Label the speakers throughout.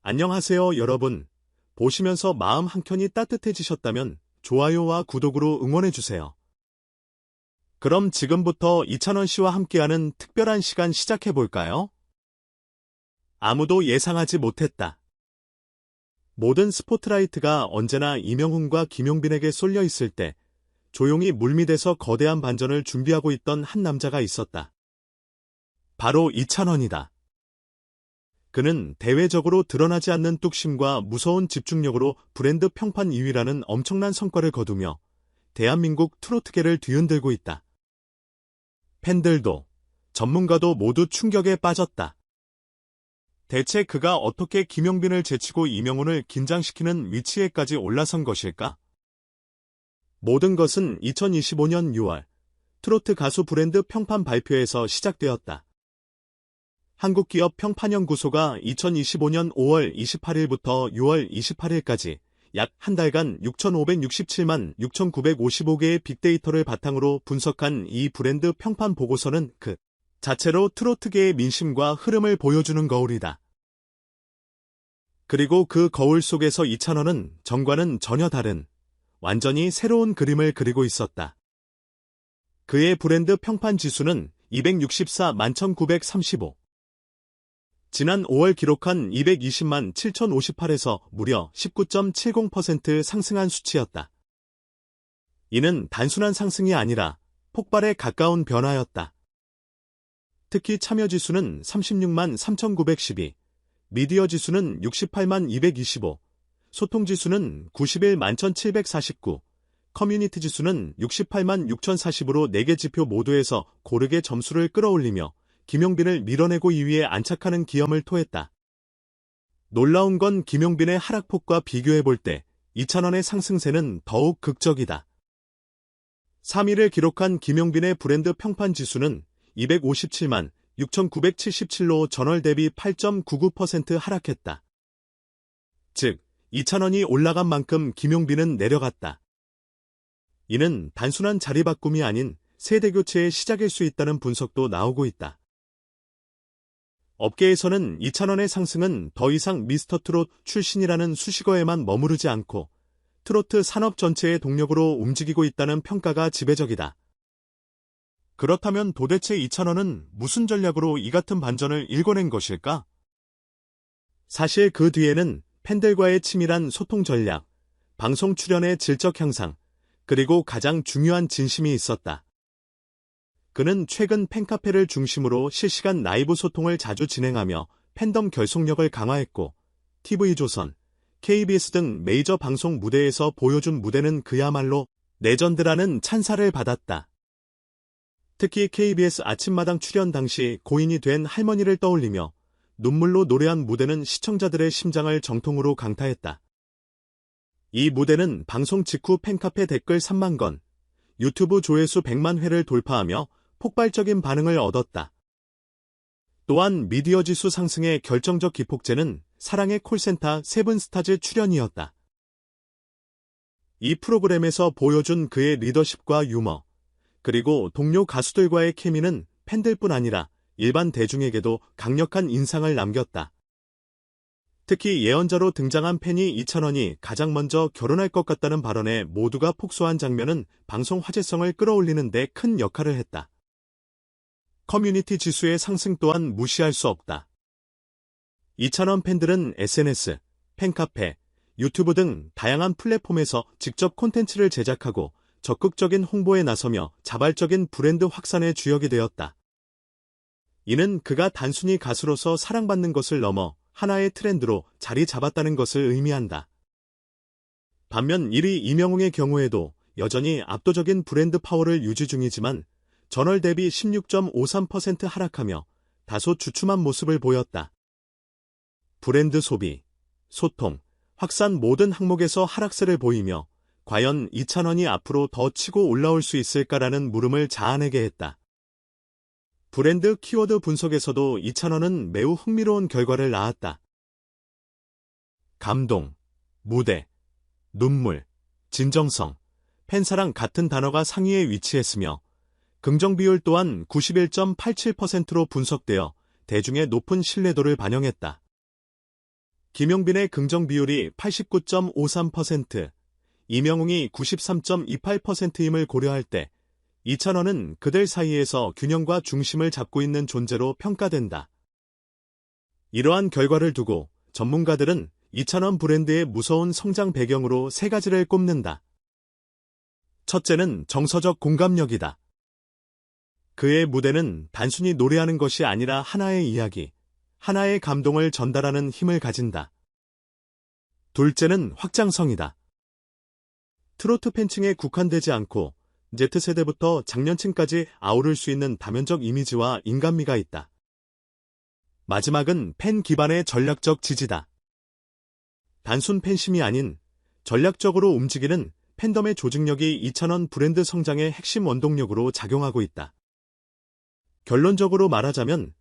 Speaker 1: 안녕하세요, 여러분. 보시면서 마음 한켠이 따뜻해지셨다면 좋아요와 구독으로 응원해주세요. 그럼 지금부터 이찬원 씨와 함께하는 특별한 시간 시작해볼까요? 아무도 예상하지 못했다. 모든 스포트라이트가 언제나 이명훈과 김용빈에게 쏠려 있을 때 조용히 물밑에서 거대한 반전을 준비하고 있던 한 남자가 있었다. 바로 이찬원이다. 그는 대외적으로 드러나지 않는 뚝심과 무서운 집중력으로 브랜드 평판 2위라는 엄청난 성과를 거두며 대한민국 트로트계를 뒤흔들고 있다. 팬들도 전문가도 모두 충격에 빠졌다. 대체 그가 어떻게 김용빈을 제치고 이명훈을 긴장시키는 위치에까지 올라선 것일까? 모든 것은 2025년 6월 트로트 가수 브랜드 평판 발표에서 시작되었다. 한국기업 평판연구소가 2025년 5월 28일부터 6월 28일까지 약 한 달간 6,567만 6,955개의 빅데이터를 바탕으로 분석한 이 브랜드 평판 보고서는 그 자체로 트로트계의 민심과 흐름을 보여주는 거울이다. 그리고 그 거울 속에서 이찬원은 전과는 전혀 다른 완전히 새로운 그림을 그리고 있었다. 그의 브랜드 평판 지수는 264만 1,935. 지난 5월 기록한 220만 7,058에서 무려 19.70% 상승한 수치였다. 이는 단순한 상승이 아니라 폭발에 가까운 변화였다. 특히 참여 지수는 36만 3,912, 미디어 지수는 68만 225, 소통 지수는 91만 1,749, 커뮤니티 지수는 68만 6,040으로 4개 지표 모두에서 고르게 점수를 끌어올리며 김용빈을 밀어내고 2위에 안착하는 기염을 토했다. 놀라운 건 김용빈의 하락폭과 비교해볼 때 이찬원의 상승세는 더욱 극적이다. 3위를 기록한 김용빈의 브랜드 평판 지수는 257만 6,977로 전월 대비 8.99% 하락했다. 즉, 이찬원이 올라간 만큼 김용빈은 내려갔다. 이는 단순한 자리 바꿈이 아닌 세대교체의 시작일 수 있다는 분석도 나오고 있다. 업계에서는 이찬원의 상승은 더 이상 미스터트롯 출신이라는 수식어에만 머무르지 않고 트로트 산업 전체의 동력으로 움직이고 있다는 평가가 지배적이다. 그렇다면 도대체 이찬원은 무슨 전략으로 이 같은 반전을 일궈낸 것일까? 사실 그 뒤에는 팬들과의 치밀한 소통 전략, 방송 출연의 질적 향상, 그리고 가장 중요한 진심이 있었다. 그는 최근 팬카페를 중심으로 실시간 라이브 소통을 자주 진행하며 팬덤 결속력을 강화했고 TV조선, KBS 등 메이저 방송 무대에서 보여준 무대는 그야말로 레전드라는 찬사를 받았다. 특히 KBS 아침마당 출연 당시 고인이 된 할머니를 떠올리며 눈물로 노래한 무대는 시청자들의 심장을 정통으로 강타했다. 이 무대는 방송 직후 팬카페 댓글 3만 건, 유튜브 조회수 100만 회를 돌파하며 폭발적인 반응을 얻었다. 또한 미디어 지수 상승의 결정적 기폭제는 사랑의 콜센터 세븐스타즈 출연이었다. 이 프로그램에서 보여준 그의 리더십과 유머, 그리고 동료 가수들과의 케미는 팬들뿐 아니라 일반 대중에게도 강력한 인상을 남겼다. 특히 예언자로 등장한 팬이 이찬원이 가장 먼저 결혼할 것 같다는 발언에 모두가 폭소한 장면은 방송 화제성을 끌어올리는 데 큰 역할을 했다. 커뮤니티 지수의 상승 또한 무시할 수 없다. 이찬원 팬들은 SNS, 팬카페, 유튜브 등 다양한 플랫폼에서 직접 콘텐츠를 제작하고 적극적인 홍보에 나서며 자발적인 브랜드 확산의 주역이 되었다. 이는 그가 단순히 가수로서 사랑받는 것을 넘어 하나의 트렌드로 자리 잡았다는 것을 의미한다. 반면 1위 이명웅의 경우에도 여전히 압도적인 브랜드 파워를 유지 중이지만 전월 대비 16.53% 하락하며 다소 주춤한 모습을 보였다. 브랜드 소비, 소통, 확산 모든 항목에서 하락세를 보이며 과연 이찬원이 앞으로 더 치고 올라올 수 있을까라는 물음을 자아내게 했다. 브랜드 키워드 분석에서도 이찬원은 매우 흥미로운 결과를 낳았다. 감동, 무대, 눈물, 진정성, 팬사랑 같은 단어가 상위에 위치했으며 긍정 비율 또한 91.87%로 분석되어 대중의 높은 신뢰도를 반영했다. 김용빈의 긍정 비율이 89.53%, 이명웅이 93.28%임을 고려할 때 이찬원은 그들 사이에서 균형과 중심을 잡고 있는 존재로 평가된다. 이러한 결과를 두고 전문가들은 이찬원 브랜드의 무서운 성장 배경으로 세 가지를 꼽는다. 첫째는 정서적 공감력이다. 그의 무대는 단순히 노래하는 것이 아니라 하나의 이야기, 하나의 감동을 전달하는 힘을 가진다. 둘째는 확장성이다. 트로트 팬층에 국한되지 않고 Z세대부터 장년층까지 아우를 수 있는 다면적 이미지와 인간미가 있다. 마지막은 팬 기반의 전략적 지지다. 단순 팬심이 아닌 전략적으로 움직이는 팬덤의 조직력이 이찬원 브랜드 성장의 핵심 원동력으로 작용하고 있다. 결론적으로 말하자면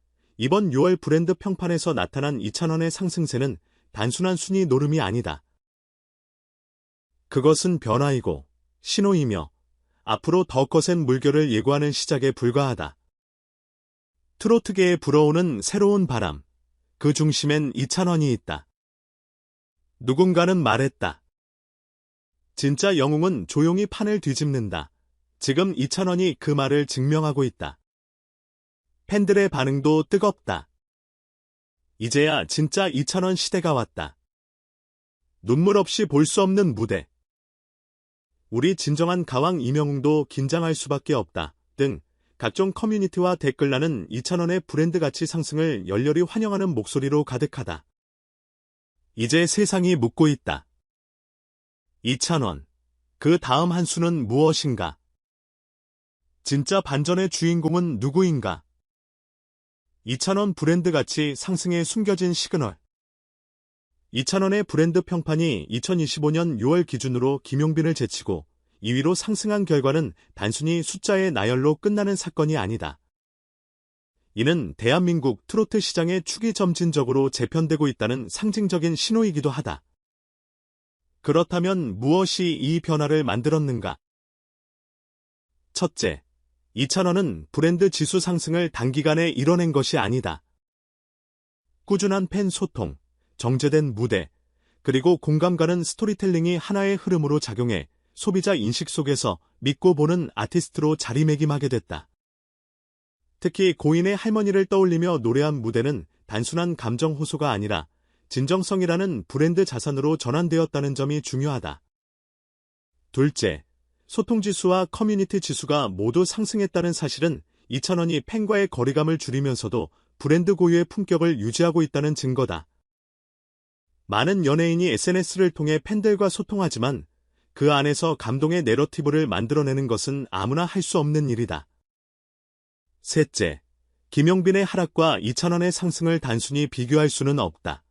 Speaker 1: 이번 6월 브랜드 평판에서 나타난 이찬원의 상승세는 단순한 순위 노름이 아니다. 그것은 변화이고 신호이며 앞으로 더 거센 물결을 예고하는 시작에 불과하다. 트로트계에 불어오는 새로운 바람, 그 중심엔 이찬원이 있다. 누군가는 말했다. 진짜 영웅은 조용히 판을 뒤집는다. 지금 이찬원이 그 말을 증명하고 있다. 팬들의 반응도 뜨겁다. 이제야 진짜 이찬원 시대가 왔다. 눈물 없이 볼 수 없는 무대. 우리 진정한 가왕 이명웅도 긴장할 수밖에 없다. 등 각종 커뮤니티와 댓글란은 이찬원의 브랜드 가치 상승을 열렬히 환영하는 목소리로 가득하다. 이제 세상이 묻고 있다. 이찬원, 그 다음 한 수는 무엇인가? 진짜 반전의 주인공은 누구인가? 이찬원 브랜드 가치 상승에 숨겨진 시그널. 이찬원의 브랜드 평판이 2025년 6월 기준으로 김용빈을 제치고 2위로 상승한 결과는 단순히 숫자의 나열로 끝나는 사건이 아니다. 이는 대한민국 트로트 시장의 축이 점진적으로 재편되고 있다는 상징적인 신호이기도 하다. 그렇다면 무엇이 이 변화를 만들었는가? 첫째, 이찬원은 브랜드 지수 상승을 단기간에 이뤄낸 것이 아니다. 꾸준한 팬 소통, 정제된 무대, 그리고 공감 가는 스토리텔링이 하나의 흐름으로 작용해 소비자 인식 속에서 믿고 보는 아티스트로 자리매김하게 됐다. 특히 고인의 할머니를 떠올리며 노래한 무대는 단순한 감정 호소가 아니라 진정성이라는 브랜드 자산으로 전환되었다는 점이 중요하다. 둘째, 소통지수와 커뮤니티 지수가 모두 상승했다는 사실은 이찬원이 팬과의 거리감을 줄이면서도 브랜드 고유의 품격을 유지하고 있다는 증거다. 많은 연예인이 SNS를 통해 팬들과 소통하지만 그 안에서 감동의 내러티브를 만들어내는 것은 아무나 할 수 없는 일이다. 셋째, 김용빈의 하락과 이찬원의 상승을 단순히 비교할 수는 없다.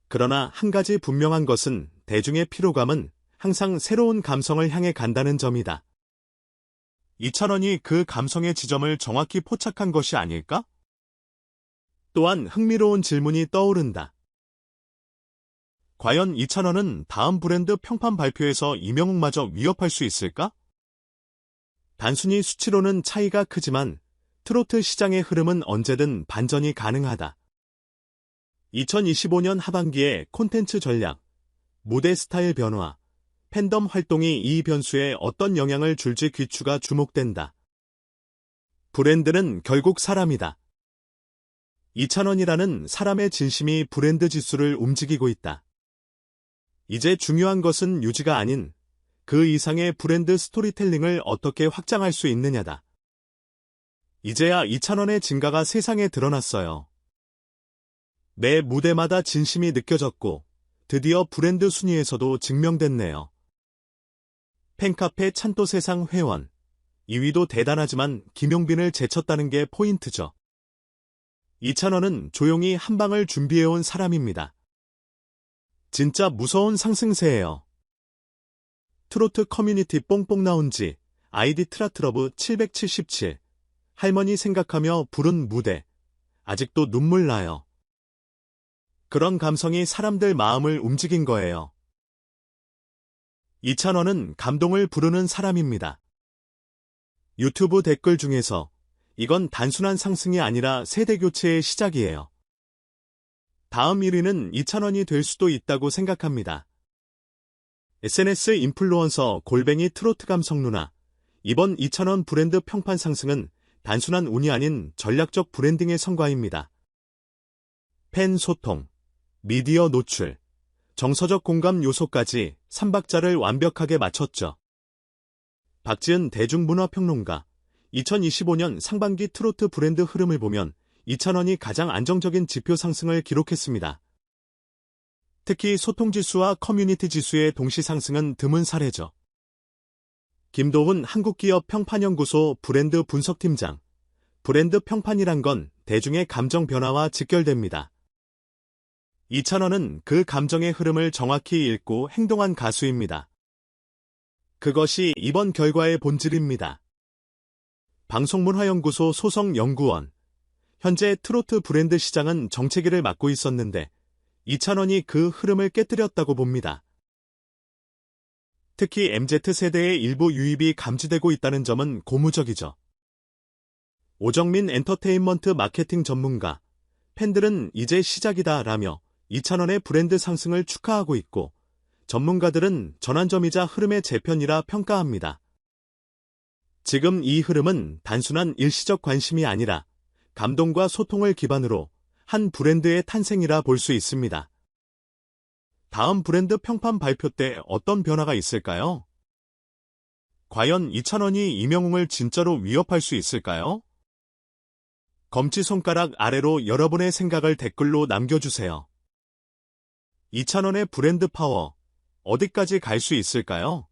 Speaker 1: 그러나 한 가지 분명한 것은 대중의 피로감은 항상 새로운 감성을 향해 간다는 점이다. 이찬원이 그 감성의 지점을 정확히 포착한 것이 아닐까? 또한 흥미로운 질문이 떠오른다. 과연 이찬원은 다음 브랜드 평판 발표에서 이명웅마저 위협할 수 있을까? 단순히 수치로는 차이가 크지만 트로트 시장의 흐름은 언제든 반전이 가능하다. 2025년 하반기에 콘텐츠 전략, 무대 스타일 변화, 팬덤 활동이 이 변수에 어떤 영향을 줄지 귀추가 주목된다. 브랜드는 결국 사람이다. 이찬원이라는 사람의 진심이 브랜드 지수를 움직이고 있다. 이제 중요한 것은 유지가 아닌 그 이상의 브랜드 스토리텔링을 어떻게 확장할 수 있느냐다. 이제야 이찬원의 진가가 세상에 드러났어요. 매 무대마다 진심이 느껴졌고 드디어 브랜드 순위에서도 증명됐네요. 팬카페 찬또세상 회원 2위도 대단하지만 김용빈을 제쳤다는 게 포인트죠. 이찬원은 조용히 한 방을 준비해온 사람입니다. 진짜 무서운 상승세예요. 트로트 커뮤니티 뽕뽕 나온지 아이디 트라트러브 777 할머니 생각하며 부른 무대 아직도 눈물 나요. 그런 감성이 사람들 마음을 움직인 거예요. 이찬원은 감동을 부르는 사람입니다. 유튜브 댓글 중에서 이건 단순한 상승이 아니라 세대 교체의 시작이에요. 다음 1위는 2,000원이 될 수도 있다고 생각합니다. SNS 인플루언서 골뱅이 트로트 감성 누나. 이번 2,000원 브랜드 평판 상승은 단순한 운이 아닌 전략적 브랜딩의 성과입니다. 팬 소통, 미디어 노출, 정서적 공감 요소까지 3박자를 완벽하게 맞췄죠. 박지은 대중문화평론가. 2025년 상반기 트로트 브랜드 흐름을 보면 2,000원이 가장 안정적인 지표 상승을 기록했습니다. 특히 소통지수와 커뮤니티 지수의 동시 상승은 드문 사례죠. 김도훈 한국기업 평판연구소 브랜드 분석팀장. 브랜드 평판이란 건 대중의 감정 변화와 직결됩니다. 2,000원은 그 감정의 흐름을 정확히 읽고 행동한 가수입니다. 그것이 이번 결과의 본질입니다. 방송문화연구소 소성연구원. 현재 트로트 브랜드 시장은 정체기를 맞고 있었는데 2,000원이 그 흐름을 깨뜨렸다고 봅니다. 특히 MZ세대의 일부 유입이 감지되고 있다는 점은 고무적이죠. 오정민 엔터테인먼트 마케팅 전문가. 팬들은 이제 시작이다 라며 2,000원의 브랜드 상승을 축하하고 있고 전문가들은 전환점이자 흐름의 재편이라 평가합니다. 지금 이 흐름은 단순한 일시적 관심이 아니라 감동과 소통을 기반으로 한 브랜드의 탄생이라 볼 수 있습니다. 다음 브랜드 평판 발표 때 어떤 변화가 있을까요? 과연 2,000원이 임영웅을 진짜로 위협할 수 있을까요? 검지손가락 아래로 여러분의 생각을 댓글로 남겨주세요. 2,000원의 브랜드 파워, 어디까지 갈 수 있을까요?